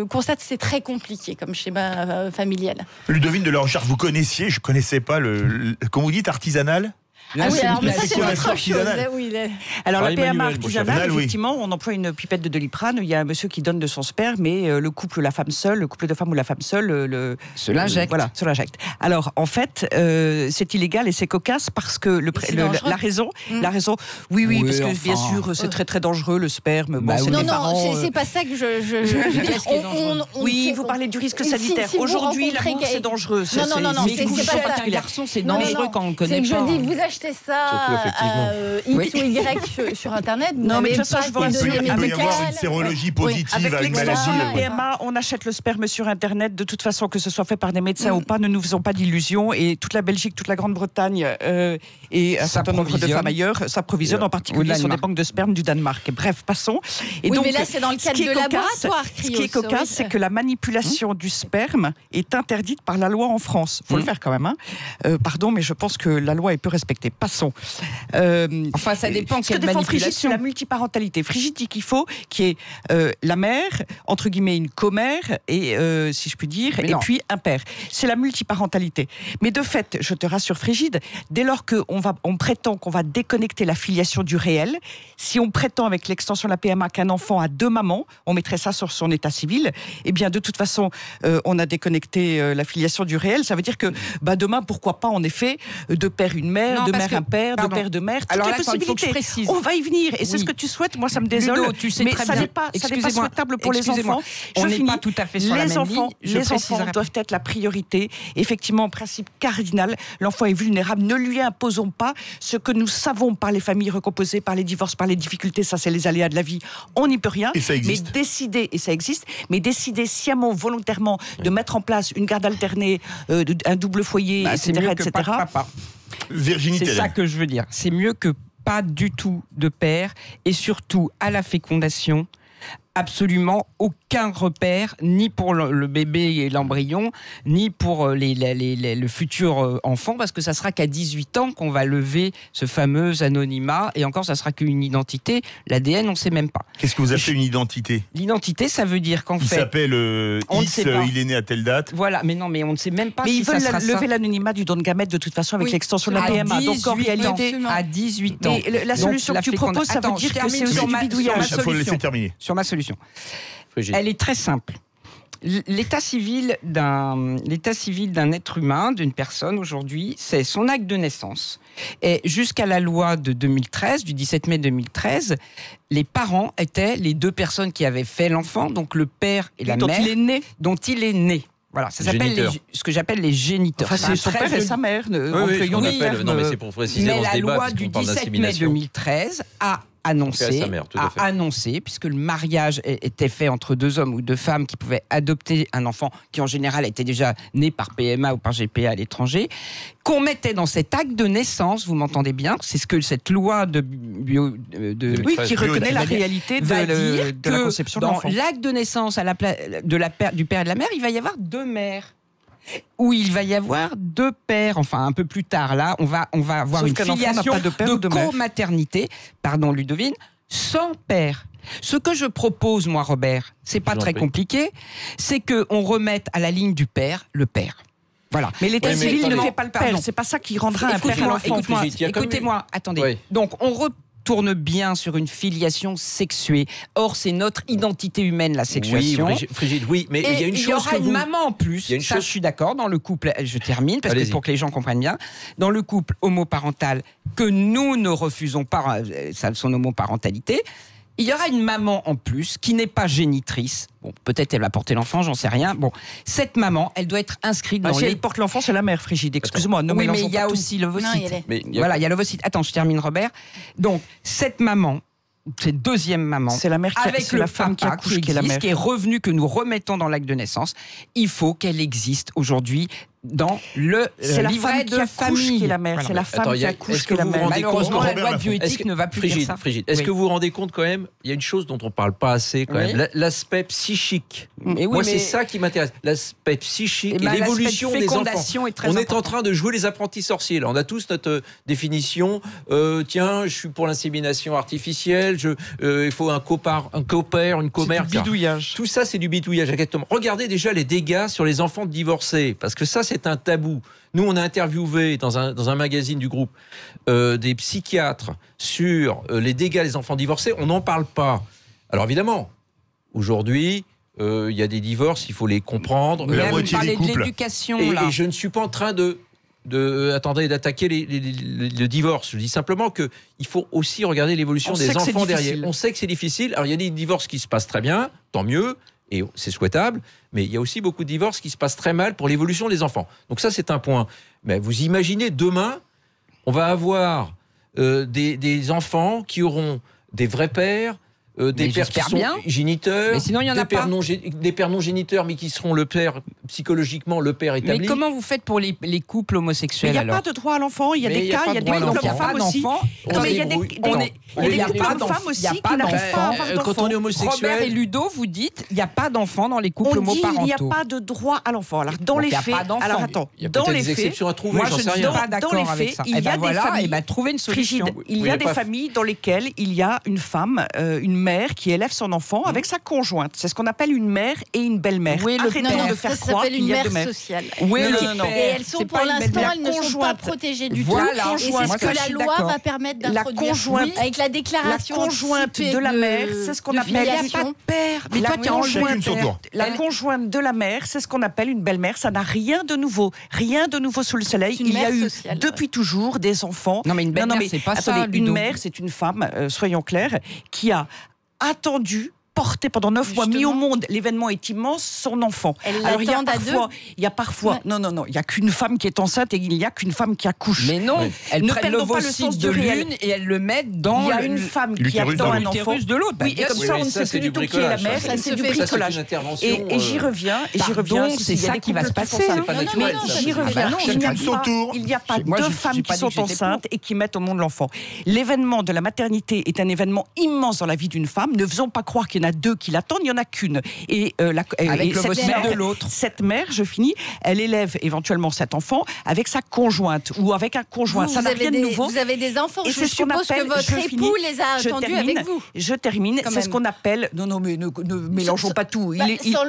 constatent que c'est très compliqué comme schéma familial. Ludovine de la Rochère, vous connaissiez, je ne connaissais pas comment vous dites, artisanal ? Ah oui, alors, mais ça, c'est autre chose. Alors, la PMA Emmanuel, artisanale, effectivement, on emploie une pipette de Doliprane. Il y a un monsieur qui donne de son sperme, et le couple ou la femme seule, le couple de femmes ou la femme seule, se l'injecte. Voilà, se l'injecte. Alors, en fait, c'est illégal et c'est cocasse parce que la raison, oui, parce que bien sûr, c'est très très dangereux le sperme. Non, c'est pas ça que je oui, vous parlez du risque sanitaire. Aujourd'hui, l'amour, c'est dangereux. Non, mais c'est pas un garçon, c'est dangereux quand on ne connaît pas. C'est que je dis, vous achetez ça X ou Y sur Internet. Non, mais de toute façon, je vois il peut y avoir une sérologie positive avec maladie. PMA, on achète le sperme sur Internet. De toute façon, que ce soit fait par des médecins ou pas, ne nous faisons pas d'illusions. Et toute la Belgique, toute la Grande-Bretagne et un certain nombre de femmes ailleurs s'approvisionnent en particulier sur des banques de sperme du Danemark. Bref, passons. Et donc, mais là, c'est dans le cadre de laboratoire. Ce qui est cocasse, c'est que la manipulation du sperme est interdite par la loi en France. Il faut le faire quand même. Pardon, mais je pense que la loi est peu respectée. Passons. Enfin, ça dépend quelle manipulation. Frigide, c'est la multiparentalité. Frigide dit qu'il faut qu'il y ait la mère, entre guillemets une commère, et si je puis dire, et puis un père. C'est la multiparentalité. Mais de fait, je te rassure Frigide, dès lors qu'on prétend qu'on va déconnecter la filiation du réel, si on prétend avec l'extension de la PMA qu'un enfant a deux mamans, on mettrait ça sur son état civil, eh bien de toute façon, on a déconnecté la filiation du réel. Ça veut dire que demain, pourquoi pas en effet, deux pères, une mère, parce mère que- un père, pardon. de père de mère, toutes Alors les là, attends, il faut que je possibilités. précise. On va y venir, et c'est Oui. ce que tu souhaites. Moi, ça me désole, Ludo, tu sais mais très ça bien. n'est pas Excusez-moi. souhaitable pour les Excusez-moi. enfants. On Je n'est finis. pas tout à fait sur la les même enfants, ligne. Je les enfants préciserai. doivent être la priorité. Effectivement, principe cardinal, l'enfant est vulnérable. Ne lui imposons pas ce que nous savons par les familles recomposées, par les divorces, par les difficultés. Ça, c'est les aléas de la vie. On n'y peut rien. Et ça existe. Mais décider, et ça existe, mais décider sciemment, volontairement, de mettre en place une garde alternée, un double foyer, Bah, c'est etc., mieux que pas de etc. papa. Virginie C'est ça Tellem. que je veux dire. C'est mieux que pas du tout de père et surtout à la fécondation, absolument aucun repère, ni pour le bébé et l'embryon, ni pour le futur enfant, parce que ça sera qu'à 18 ans qu'on va lever ce fameux anonymat, et encore ça sera qu'une identité, l'ADN on ne sait même pas. Qu'est-ce que vous appelez une identité? L'identité, ça veut dire qu'en Il fait... s'appelle on ne X, sait pas. il est né à telle date. Voilà, mais non, mais on ne sait même pas Mais si ils ça veulent sera ça. lever l'anonymat du don de gamètes de toute façon avec Oui. l'extension de la À PMA. Donc en 18 réalité, ans, à 18 ans. mais la Donc, solution que tu proposes, ça veut Attends, dire je que termine c'est aussi sur du ma bidouillage. Il faut le laisser solution. terminer. Sur ma solution. Frigide. Elle est très simple. L'état civil d'un être humain, d'une personne aujourd'hui, c'est son acte de naissance. Et jusqu'à la loi de 2013, du 17 mai 2013, les parents étaient les deux personnes qui avaient fait l'enfant, donc le père et la dont mère, il est né. dont il est né. Voilà, ça s'appelle Géniteur. ce que j'appelle les géniteurs. Enfin, c'est un son très père et joli- sa mère. Oui, ce qu'on appelle. Non, mais c'est pour préciser Mais dans la ce débat, loi puisqu'on du parle 17 mai d'insémination. 2013 a Père et annoncé, sa mère, tout à fait. puisque le mariage était fait entre deux hommes ou deux femmes qui pouvaient adopter un enfant qui en général était déjà né par PMA ou par GPA à l'étranger, qu'on mettait dans cet acte de naissance, vous m'entendez bien, c'est ce que cette loi de Oui, qui reconnaît la va réalité va de dire la que conception de dans l'enfant. l'acte de naissance à la du père et de la mère, il va y avoir deux mères. Où il va y avoir deux pères, enfin un peu plus tard là, on va avoir Sauf une qu'un enfant n'a filiation pas de père ou de mère. co-maternité, pardon Ludovine, sans père. Ce que je propose moi Robert, c'est pas Je vous en très prie. compliqué, c'est que on remette à la ligne du père le père. Voilà. Mais l'état Oui, mais civil ne attendez. fait pas le père. Pardon. C'est pas ça qui rendra un père à Écoutez-moi, l'enfant. écoutez-moi, Brigitte, il y a comme écoutez-moi, attendez. Oui. Donc, on retourne bien sur une filiation sexuée. Or, c'est notre identité humaine, la Oui, sexuation. Frigide, oui, mais Et il y a une il y chose aura que une vous... maman en plus. Il y a une Ça, chose- je suis d'accord. Dans le couple, je termine parce que Allez-y. pour que les gens comprennent bien, dans le couple homoparental que nous ne refusons pas son homoparentalité, il y aura une maman en plus qui n'est pas génitrice. Bon, peut-être elle va porter l'enfant, j'en sais rien. Bon, cette maman, elle doit être inscrite dans Si les. elle porte l'enfant, c'est la mère, Frigide. Excuse-moi, ne Oui, mais mélangeons il y a pas tout. aussi l'ovocyte. Non, il y a les- Mais il y a- Voilà, il y a l'ovocyte. Attends, je termine, Robert. Donc, cette maman, cette deuxième maman, C'est la mère qui avec c'est le la femme qui papa accouche qui est la existe, mère. qui est revenu, que nous remettons dans l'acte de naissance, il faut qu'elle existe aujourd'hui dans le C'est la livret femme de qui accouche famille. qui est la mère. Voilà. C'est la femme Attends, il y qui a- accouche est-ce qui est que la vous vous mère. rendez Malheureusement, compte, la Robert loi l'a fait. bioéthique ne va plus dire ça. Frigide, est-ce Oui. que vous vous rendez compte quand même, il y a une chose dont on ne parle pas assez quand Oui. même, l'aspect psychique. Mais oui, Moi, mais- c'est ça qui m'intéresse, l'aspect psychique Eh et ben, l'évolution l'aspect de des enfants. fécondation est très On est important. en train de jouer les apprentis sorciers. Là, on a tous notre définition. Tiens, je suis pour l'insémination artificielle. Il faut un copère, une commère. C'est du bidouillage. Tout ça, c'est du bidouillage, exactement. Regardez déjà les dégâts sur les enfants divorcés, parce que ça, c'est un tabou. Nous, on a interviewé dans un magazine du groupe des psychiatres sur les dégâts des enfants divorcés. On n'en parle pas. Alors évidemment, aujourd'hui, il y a des divorces, il faut les comprendre. Mais la Même moitié parler des de couples. l'éducation, Et, là. et je ne suis pas en train d'attaquer le divorce. Je dis simplement que il faut aussi regarder l'évolution On des sait que c'est enfants derrière. difficile. On sait que c'est difficile. Alors il y a des divorces qui se passent très bien, tant mieux, et c'est souhaitable. Mais il y a aussi beaucoup de divorces qui se passent très mal pour l'évolution des enfants. Donc ça, c'est un point. Mais vous imaginez demain, on va avoir des enfants qui auront des vrais pères. Des Mais pères qui j'espère sont bien. géniteurs, Mais sinon, il y en a des pères pas. des pères non géniteurs, mais qui seront le père psychologiquement le père établi. Mais comment vous faites pour les couples Mais homosexuels il n'y a alors pas de droit à l'enfant. Il y a Mais des il y a cas, pas il y a de des droit à couples l'enfant. hommes aussi. d'enfants. Non, mais il y a des débrouille. couples Il y a hommes pas d'enfants. femmes aussi Il y a qui pas n'arrivent d'enfants. pas à avoir Quand on d'enfants. est homosexuel, Robert et Ludo, vous dites, il n'y a pas d'enfants dans les couples On dit homoparentaux. il n'y a pas de droit à l'enfant. Alors dans Donc, les il y a faits, pas d'enfants. alors attends, il y a dans peut-être les des faits, exceptions à trouver, Moi, j'en je sais ne suis rien. pas Dans d'accord les avec faits, ça. il y a des familles- trouver une solution. Frigide, il y Oui, a mais des pas- familles dans lesquelles il y a une femme, une mère qui élève son enfant avec sa conjointe. C'est ce qu'on appelle une mère et une belle-mère. Oui, le Arrêtons père. de faire Ça croire s'appelle qu'il une y a mère deux mères. sociale. Oui, non. Et elles sont C'est pour pas une l'instant, belle-mère. elles ne sont pas conjointe. protégées du Voilà. tout. Et Moi, c'est ce ça, que je la suis loi d'accord. va permettre La d'introduire. conjointe, Avec la déclaration la conjointe anticipée de la mère, c'est ce qu'on de appelle- Il n'y a pas filiation. de père. Mais La toi, tu as conjointe- enlevé Chacune son tour. La conjointe de la mère, c'est ce qu'on appelle une belle-mère. Ça n'a rien de nouveau. Rien de nouveau sous le soleil. C'est une Il y a mère eu sociale, depuis toujours des enfants. Non, mais une belle-mère, c'est pas ça, attendez, une Ludo. mère, c'est une femme, soyons clairs, qui a attendu, porté pendant 9 mois, mis au monde, l'événement est immense, son enfant. Elle Alors il y a l'attend à parfois, deux. il y a parfois, Ouais. non, il y a qu'une femme qui est enceinte et il n'y a qu'une femme qui accouche. Mais non, elles Ne prennent perdons pas le l'ovocyte sens de du réel. l'une et elles le mettent dans Il y a une femme qui l'utérus attend de un l'autre. enfant. de l'autre. Oui, et comme Oui, ça, mais on ne ça, sait c'est plus du du tout qui est la bricolage, mère, ça. ça Ça c'est se du fait. Ça, c'est bricolage. une intervention. Et j'y reviens, Pardon, si c'est il y a ça des qui va couples se qui font passer. ça. C'est pas Non, non, naturel, non, ça. ça, J'y c'est- reviens. Ah bah non, Il n'y a chacun son pas- tour. il n'y a pas Moi, deux j'ai femmes pas qui dit sont que j'étais pour. enceintes et qui mettent au monde l'enfant. L'événement de la maternité est un événement immense dans la vie d'une femme. Ne faisons pas croire qu'il y en a deux qui l'attendent, il n'y en a qu'une. Et Avec l'ovocyte cette mère- de l'autre. Cette mère, je finis, elle élève éventuellement cet enfant avec sa conjointe ou avec un conjoint. Ça n'a rien de nouveau. Vous avez des enfants, Et je c'est ce qu'on suppose appelle- que votre je finis, époux les a je attendus termine, avec vous. Je termine. Quand C'est ce même. qu'on appelle. Non, mais ne mélangeons pas tout. Bah,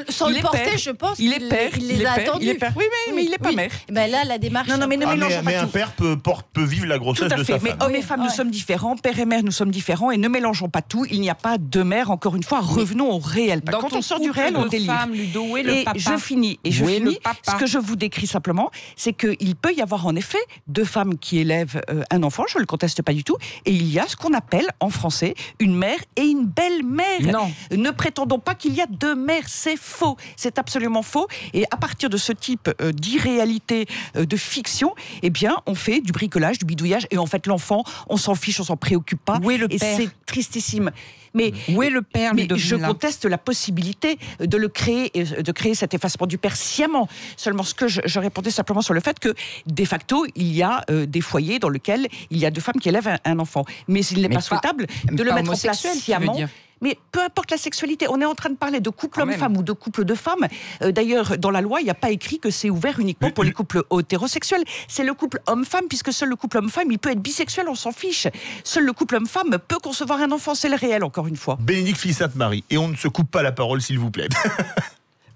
sans il le est porter, père, je pense il est qu'il père, il il les est a père, attendus. il est père. Oui, mais il n'est pas mère. Ben là, la démarche. Non, mais ne Ah, mélangeons pas mais un tout. père peut vivre la Tout grossesse à de fait, sa mais femme. hommes et femmes, nous Ouais. sommes différents, père et mère, nous sommes différents, et ne mélangeons pas tout. Il n'y a pas de mère, encore une fois, revenons au réel. Dans Quand ton on sort du couple réel, on de délire. femmes, Ludo, où est le Et papa je finis. Où est le papa Ce que je vous décris simplement, c'est qu'il peut y avoir en effet deux femmes qui élèvent un enfant, je ne le conteste pas du tout, et il y a ce qu'on appelle en français une mère et une belle-mère. Non. Ne prétendons pas qu'il y a deux mères, c'est faux, c'est absolument faux. Et à partir de ce type d'irréalité, de fiction, eh bien, on fait du bricolage, du bidouillage, et en fait, l'enfant, on s'en fiche, on s'en préoccupe pas. Où est le et père c'est tristissime. Mais Où est le père, mais Ludovine, je là conteste la possibilité de le créer, de créer cet effacement du père sciemment. Seulement, ce que je répondais simplement sur le fait que, de facto, il y a des foyers dans lesquels il y a deux femmes qui élèvent un enfant. Mais il n'est Mais pas pas- souhaitable de le pas mettre en place homosexuel, tu veux sciemment. dire. Mais peu importe la sexualité, on est en train de parler de couple Quand même. homme-femme ou de couple de femmes. D'ailleurs, dans la loi, il n'y a pas écrit que c'est ouvert uniquement pour les couples hétérosexuels. C'est le couple homme-femme, puisque seul le couple homme-femme, il peut être bisexuel, on s'en fiche. Seul le couple homme-femme peut concevoir un enfant, c'est le réel, encore une fois. Bénédicte Fils-Sainte-Marie. Et on ne se coupe pas la parole, s'il vous plaît.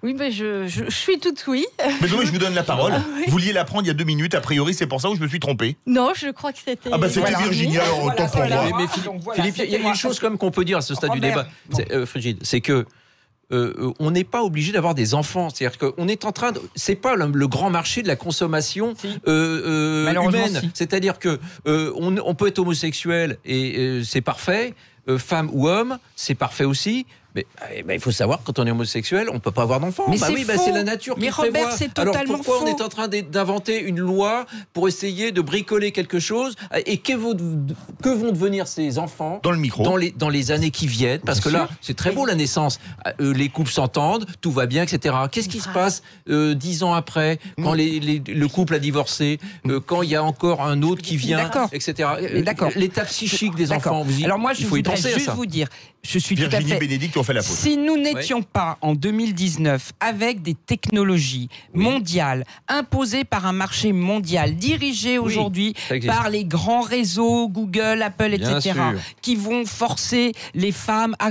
Oui, mais je suis toute oui. Mais non, mais je vous donne la parole. oui. Vous vouliez la prendre il y a 2 minutes, a priori, c'est pour ça où je me suis trompé. Non, je crois que c'était. Ah bah c'était Voilà. Virginie, alors autant pour voilà. moi. Mais Donc voilà, Philippe, il y a c'était une moi. chose quand même qu'on peut dire à ce stade du Robert, débat, Frigide, c'est que on n'est pas obligé d'avoir des enfants. C'est-à-dire qu'on est en train de. C'est pas le grand marché de la consommation Malheureusement, humaine. si. C'est-à-dire que on peut être homosexuel et c'est parfait. Femme ou homme, c'est parfait aussi. Mais il faut savoir, quand on est homosexuel, on ne peut pas avoir d'enfant. Mais Bah c'est oui, faux. c'est la nature qui Mais le prévoit. Robert, c'est Alors totalement pourquoi on faux. est en train d'inventer une loi pour essayer de bricoler quelque chose? Et que vont devenir ces enfants Dans le micro. dans les années qui viennent? Parce que là, c'est très beau la naissance. Les couples s'entendent, tout va bien, etc. Qu'est-ce qui se passe 10 ans après, quand le couple a divorcé, quand il y a encore un autre qui vient, D'accord. etc. D'accord. L'état psychique des D'accord. enfants, Alors moi, je il faut y voudrais penser à juste ça. vous dire, je suis tout à Virginie fait... Bénédicte, on fait la pause. Si nous n'étions pas en 2019 avec des technologies mondiales imposées par un marché mondial, dirigées aujourd'hui ça existe. par les grands réseaux, Google, Apple, Bien etc., sûr. qui vont forcer les femmes à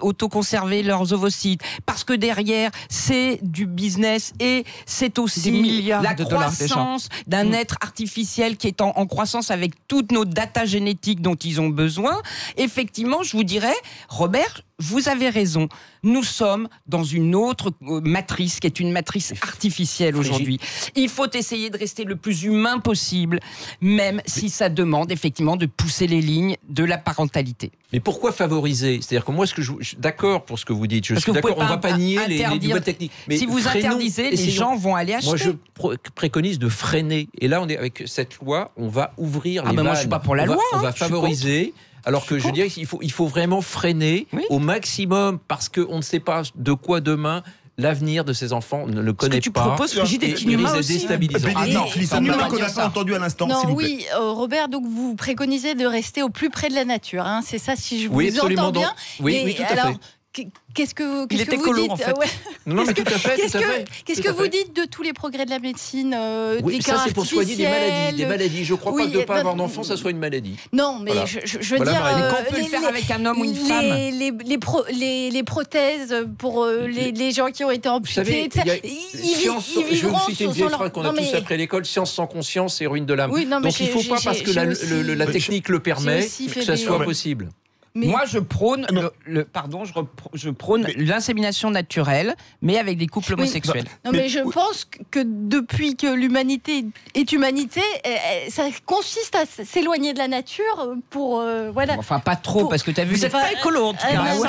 autoconserver leurs ovocytes, parce que derrière, c'est du business et c'est aussi Des milliards la de dollars déjà. croissance d'un être artificiel qui est en croissance avec toutes nos datas génétiques dont ils ont besoin. Effectivement, je vous dirais, Robert, vous avez raison. Nous sommes dans une autre matrice qui est une matrice artificielle aujourd'hui. Il faut essayer de rester le plus humain possible, même si ça demande effectivement de pousser les lignes de la parentalité. Mais pourquoi favoriser? C'est-à-dire que moi, je suis d'accord pour ce que vous dites. Je Parce suis que vous d'accord, on pouvez ne va pas pas nier les interdire- nouvelles techniques. Mais si vous freinons, interdisez, les essayons. gens vont aller acheter. Moi, je préconise de freiner. Et là, on est avec cette loi, on va ouvrir les mais moi, vannes. je suis pas pour la On va- loi, On hein, va je suis favoriser. Alors que je dirais qu'il faut vraiment freiner Oui. au maximum parce qu'on ne sait pas de quoi demain l'avenir de ces enfants on ne le Ce que connaît tu pas. proposes, Frigide, Et est il inhumain risque aussi. déstabilisant. Bénédicte Fils-Sainte-Marie, pas qu'on dire n'a pas ça. entendu à l'instant, Non, s'il vous plaît. oui, Robert, donc vous préconisez de rester au plus près de la nature. Hein, c'est ça, si je vous Oui, absolument. entends bien. Oui, Et oui, tout à alors, fait. qu'est-ce que Il était vous colo, dites en fait. Ouais. Non, mais tout à fait. Qu'est-ce que vous dites de tous les progrès de la médecine Oui, des ça cœurs c'est pour soigner des maladies. Je crois Oui, pas que de ne pas non, avoir d'enfant, ça soit une maladie. Non, mais Voilà. je veux Voilà, dire. Marie. Mais qu'on peut le faire avec un homme ou une femme. Les prothèses pour les gens qui ont été Vous amputés. savez, il y a Ils je vais vous vivront citer une sans vieille leur- phrase qu'on a Non, tous mais- appris à l'école, science sans conscience, c'est ruine de l'âme. Oui, non, mais Donc il ne faut pas, parce que la technique le permet, aussi que fait ça des- soit possible. Mais- Moi, je prône je prône l'insémination naturelle, mais avec des couples homosexuels. Non, mais je pense que depuis que l'humanité est humanité, ça consiste à s'éloigner de la nature pour voilà. Enfin, pas trop, parce que tu as vu. Vous êtes pas écolo, en tout cas. ouais.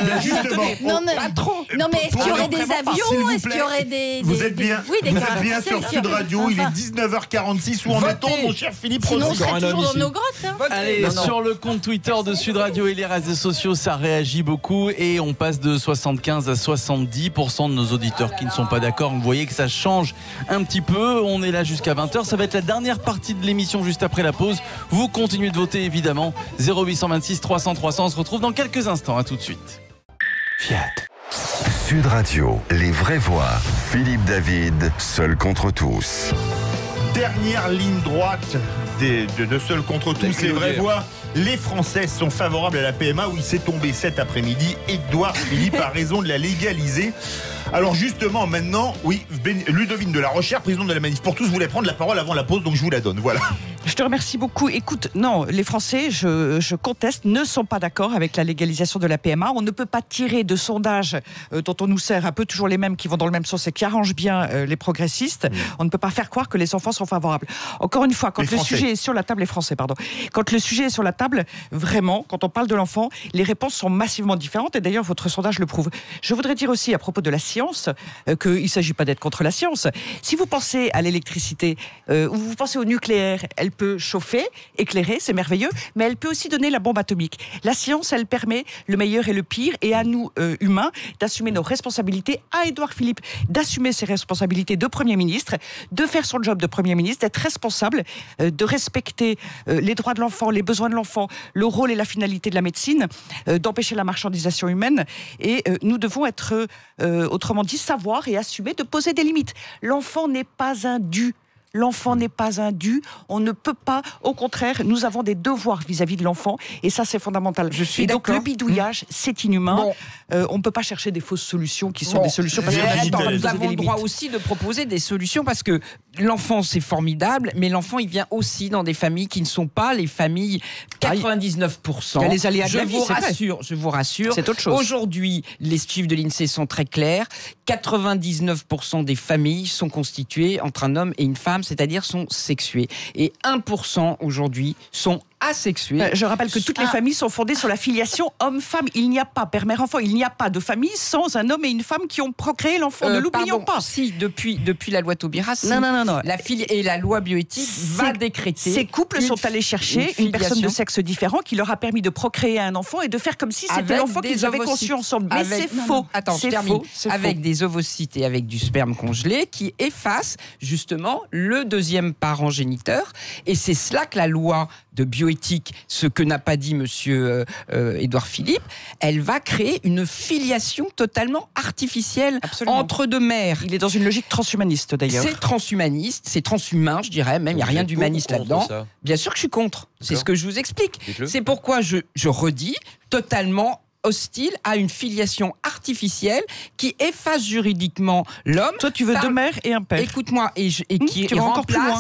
Ben, justement, Non, mais, Pas trop. non, mais est-ce qu'il y aurait des Vraiment pas, s'il avions vous Est-ce qu'il y aurait des Vous êtes bien, oui, des vous cars êtes bien artificiels, sur Sud Radio, il est enfin, 19h46. Où en Votez. est-on, mon cher Philippe Sinon, on Rossi? serait toujours dans nos grottes. Hein. Allez, Non, non. sur le compte Twitter de Sud Radio et les réseaux sociaux, ça réagit beaucoup et on passe de 75 à 70% de nos auditeurs qui ne sont pas d'accord. Vous voyez que ça change un petit peu. On est là jusqu'à 20h. Ça va être la dernière partie de l'émission juste après la pause. Vous continuez de voter évidemment. 0826 300 300. On se retrouve dans quelques instants. À tout de suite. Fiat. Sud Radio, les vraies voix. Philippe David, seul contre tous. Dernière ligne droite de Seul contre tous, les vraies voix. Les Français sont favorables à la PMA. Oui, c'est tombé cet après-midi. Édouard Philippe a raison de la légaliser. Alors justement, maintenant, oui, Ludovine de la Rochère, présidente de la Manif pour tous, voulait prendre la parole avant la pause, donc je vous la donne. Voilà. Je te remercie beaucoup. Écoute, non, les Français, je conteste, ne sont pas d'accord avec la légalisation de la PMA. On ne peut pas tirer de sondages dont on nous sert un peu toujours les mêmes qui vont dans le même sens et qui arrangent bien les progressistes. On ne peut pas faire croire que les enfants sont favorables. Encore une fois, quand le sujet est sur la table, les Français, pardon. Quand le sujet est sur la table, vraiment, quand on parle de l'enfant, les réponses sont massivement différentes. Et d'ailleurs, votre sondage le prouve. Je voudrais dire aussi à propos de la science qu'il ne s'agit pas d'être contre la science. Si vous pensez à l'électricité ou vous pensez au nucléaire, elle peut chauffer, éclairer, c'est merveilleux, mais elle peut aussi donner la bombe atomique. La science, elle permet le meilleur et le pire, et à nous, humains, d'assumer nos responsabilités, à Édouard Philippe d'assumer ses responsabilités de Premier ministre, de faire son job de Premier ministre, d'être responsable, de respecter les droits de l'enfant, les besoins de l'enfant, le rôle et la finalité de la médecine, d'empêcher la marchandisation humaine, et nous devons être, autrement dit, savoir et assumer de poser des limites. L'enfant n'est pas un dû. L'enfant n'est pas un dû, on ne peut pas, au contraire, nous avons des devoirs vis-à-vis de l'enfant, et ça c'est fondamental. Je suis et donc d'accord. le bidouillage, c'est inhumain. Bon. On ne peut pas chercher des fausses solutions qui sont Bon. des solutions parce Mais qu'on a attends, dit de nous Nous poser avons des le droit limites. aussi de proposer des solutions parce que l'enfant c'est formidable, mais l'enfant il vient aussi dans des familles qui ne sont pas les familles 99%. Il y a les aléas de la vie, c'est vrai. Je vous rassure. C'est autre chose. Aujourd'hui, les chiffres de l'INSEE sont très clairs. 99% des familles sont constituées entre un homme et une femme, c'est-à-dire sont sexuées. Et 1% aujourd'hui sont asexués. Je rappelle que toutes les familles sont fondées sur la filiation homme-femme. Il n'y a pas, père, mère, enfant, il n'y a pas de famille sans un homme et une femme qui ont procréé l'enfant. Ne l'oublions Pardon, pas. Si, depuis la loi Taubira, si, Non. la loi bioéthique va décréter. Ces couples sont allés chercher une personne de sexe différent qui leur a permis de procréer un enfant et de faire comme si c'était Avec l'enfant des qu'ils avaient ovocytes. conçu ensemble. Mais Avec- c'est non, faux. non. Attends, je C'est termine. faux. C'est Avec faux. des ovocytes et avec du sperme congelé qui efface justement le deuxième parent géniteur. Et c'est cela que la loi de bioéthique, ce que n'a pas dit monsieur Édouard Philippe, elle va créer une filiation totalement artificielle Absolument. entre deux mères. Il est dans une logique transhumaniste d'ailleurs. C'est transhumaniste, c'est transhumain, je dirais, même, il n'y a Vous rien êtes d'humaniste pour ou contre là-dedans. ça Bien sûr que je suis contre, c'est D'accord. ce que je vous explique. Dites-le. C'est pourquoi je redis, totalement hostile à une filiation artificielle qui efface juridiquement l'homme. Toi, tu veux par- deux mères et un père. Écoute-moi, et qui tu vas encore plus loin.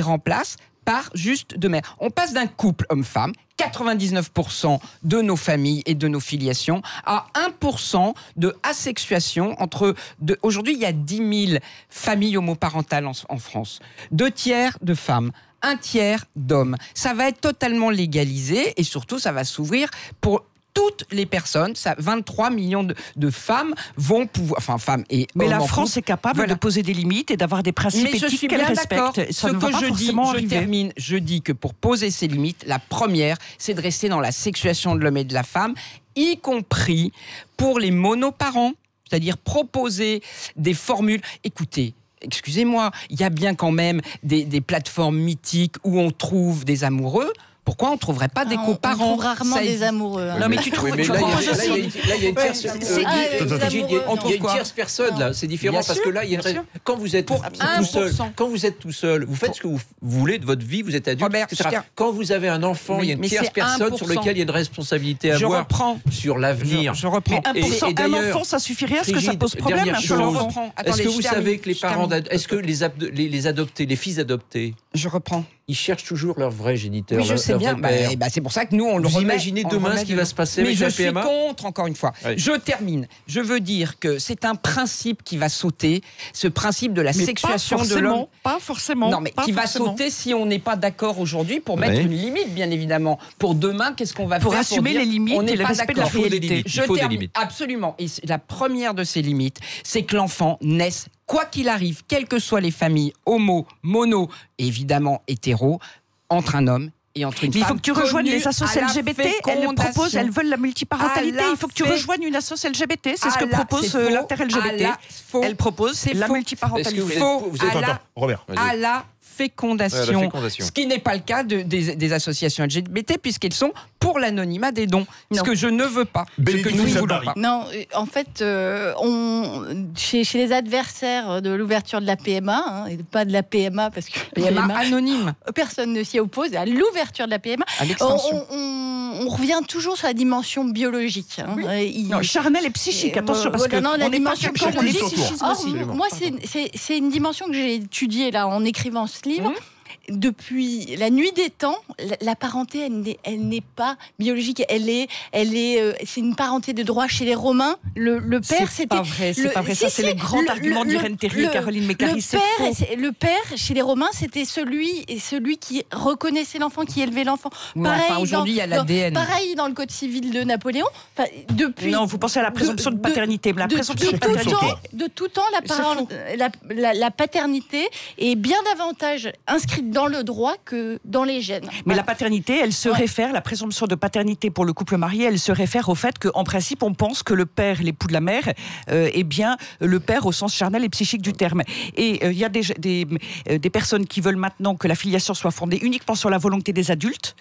remplace par juste deux mères. On passe d'un couple homme-femme, 99% de nos familles et de nos filiations, à 1% de asexuation entre... Aujourd'hui, il y a 10 000 familles homoparentales en France. 2 tiers de femmes. 1 tiers d'hommes. Ça va être totalement légalisé et surtout, ça va s'ouvrir pour toutes les personnes. 23 millions de femmes vont pouvoir... Enfin, femmes et Mais hommes la en France couple. est capable Voilà. de poser des limites et d'avoir des principes Mais je suis éthiques qu'elle bien d'accord. respecte. Ça Ce ne va que pas je dis, forcément je arriver. termine, je dis que pour poser ces limites, la première, c'est de rester dans la sexuation de l'homme et de la femme, y compris pour les monoparents, c'est-à-dire proposer des formules. Écoutez, excusez-moi, il y a bien quand même des plateformes mythiques où on trouve des amoureux. Pourquoi on ne trouverait pas des On coparents? trouve rarement Ça des existe. amoureux. hein. Non, mais tu trouves, Oui, mais tu là, proposes il y a- aussi. là, il y a une tierce- c'est- il y a- c'est- il y a- les il y a amoureux, une non. tierce personne là, c'est différent Bien parce sûr, que là, il y a une bien sûr. quand vous êtes Pour tout seul, 1%. quand vous êtes tout seul, vous faites ce que vous voulez de votre vie, vous êtes adulte, Robert, etc. je tiens- Quand vous avez un enfant, il y a une Mais tierce c'est personne sur 1%. laquelle il y a une responsabilité à Je avoir reprends. sur l'avenir. Je reprends. Mais 1%, Et d'ailleurs, un enfant, ça suffirait à ce que ça Frigide, pose problème dernière un seul chose. enfant. Est-ce Attendez, que je vous termine, savez que les je parents, termine. est-ce que les adoptés, les fils adoptés, Je reprends. ils cherchent toujours leur vrai géniteur, Oui, je leur sais leur bien. vrai père. C'est pour ça que nous, on le Vous remet. imaginez on le demain remet ce qui va se passer Mais avec je la suis PMA? contre, encore une fois. Oui. Je termine. Je veux dire que c'est un principe qui va sauter, ce principe de la Mais sexuation pas de l'homme. forcément, pas forcément. Non, mais pas qui va forcément. sauter si on n'est pas d'accord aujourd'hui pour mettre Oui. une limite, bien évidemment. Pour demain, qu'est-ce qu'on va Pour faire assumer dire les limites on n'est et le pas respect de la d'accord. Il faut des réalité. limites. Je Il faut des termine. limites. Absolument. Et la première de ces limites, c'est que l'enfant naisse, quoi qu'il arrive, quelles que soient les familles, homo, mono, et évidemment hétéro, entre un homme et entre une Mais il faut femme. que tu rejoignes connue les associations à la LGBT. Elles fécondation. proposent, elles veulent la multiparentalité. À la Il faut que tu rejoignes une association LGBT. C'est ce que propose c'est faux. l'inter-LGBT. Faux. Elle propose C'est la faux. multiparentalité. Est-ce que Faux. vous êtes à la- Attends, Robert. à la fécondation. Ouais, à la fécondation. Ce qui n'est pas le cas des associations LGBT, puisqu'elles sont pour l'anonymat des dons. Ce Non. que je ne veux pas. Ce que Bénédicte nous ne Sainte voulons Marie. pas. Non, en fait, chez les adversaires de l'ouverture de la PMA, et pas de la PMA, parce que PMA anonyme, personne ne s'y oppose, à l'ouverture de la PMA, à l'extension. on revient toujours sur la dimension biologique. hein. Non, charnel et psychique, attention, parce que non, la on n'est pas dimension que pour psychologique. le psychisme Or, aussi. moi, c'est une dimension que j'ai étudiée là en écrivant ce livre. Depuis la nuit des temps, la parenté, elle n'est pas biologique. C'est une parenté de droit chez les Romains. Le père, C'est c'était pas vrai, c'est le- pas vrai. si, Ça, c'est si, les grands le- arguments le- d'Irène Théry et le- Caroline Mécari. C'est faux. le père, chez les Romains, c'était celui qui reconnaissait l'enfant, qui élevait l'enfant. Oui, enfin, aujourd'hui, il y a l'ADN. Pareil dans le Code civil de Napoléon. Enfin, depuis Non, vous pensez à la présomption de paternité. Mais la présomption de tout temps, paternité. de tout temps, C'est la paternité est bien davantage inscrite dans le droit que dans les gènes. Mais Voilà. la paternité, elle se réfère, la présomption de paternité pour le couple marié, elle se réfère au fait qu'en principe, on pense que le père, l'époux de la mère, est bien le père au sens charnel et psychique du terme. Et il y a des personnes qui veulent maintenant que la filiation soit fondée uniquement sur la volonté des adultes,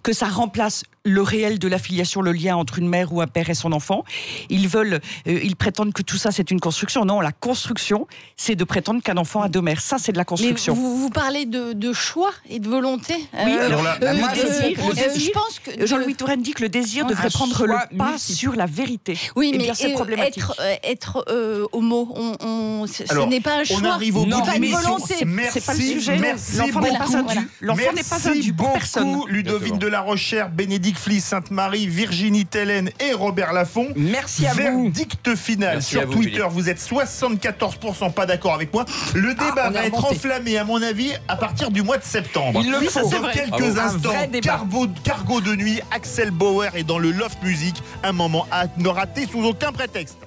que ça remplace le réel de la filiation, le lien entre une mère ou un père et son enfant. Ils prétendent que tout ça, c'est une construction. Non, la construction, c'est de prétendre qu'un enfant a deux mères. Ça, c'est de la Mais construction. vous parlez de choix et de volonté. Oui, alors là, moi, je pense que Jean-Louis Touraine dit que le désir Un devrait prendre le choix pas multiple. sur la vérité. oui, Eh mais bien, c'est problématique. être homo, ce Alors, n'est pas un choix. on arrive au c'est bout pas de une l'émission. volonté. C'est pas le sujet. Merci L'enfant n'est pas beaucoup. un dû. L'enfant n'est pas un dû pour personne. Beaucoup, Ludovine de la Rochère, Bénédicte Flies, Sainte-Marie, Virginie Tellen et Robert Laffont. Merci à vous. Verdict final Merci à sur vous, Twitter. Philippe. Vous êtes 74% pas d'accord avec moi. Le débat on va a être inventé. enflammé, à mon avis, à partir du mois de septembre. Il le faut. Dans quelques Bravo. Un instants, vrai débat. Cargo de nuit, Axel Bauer est dans le Loft Music. Un moment à ne rater sous aucun prétexte.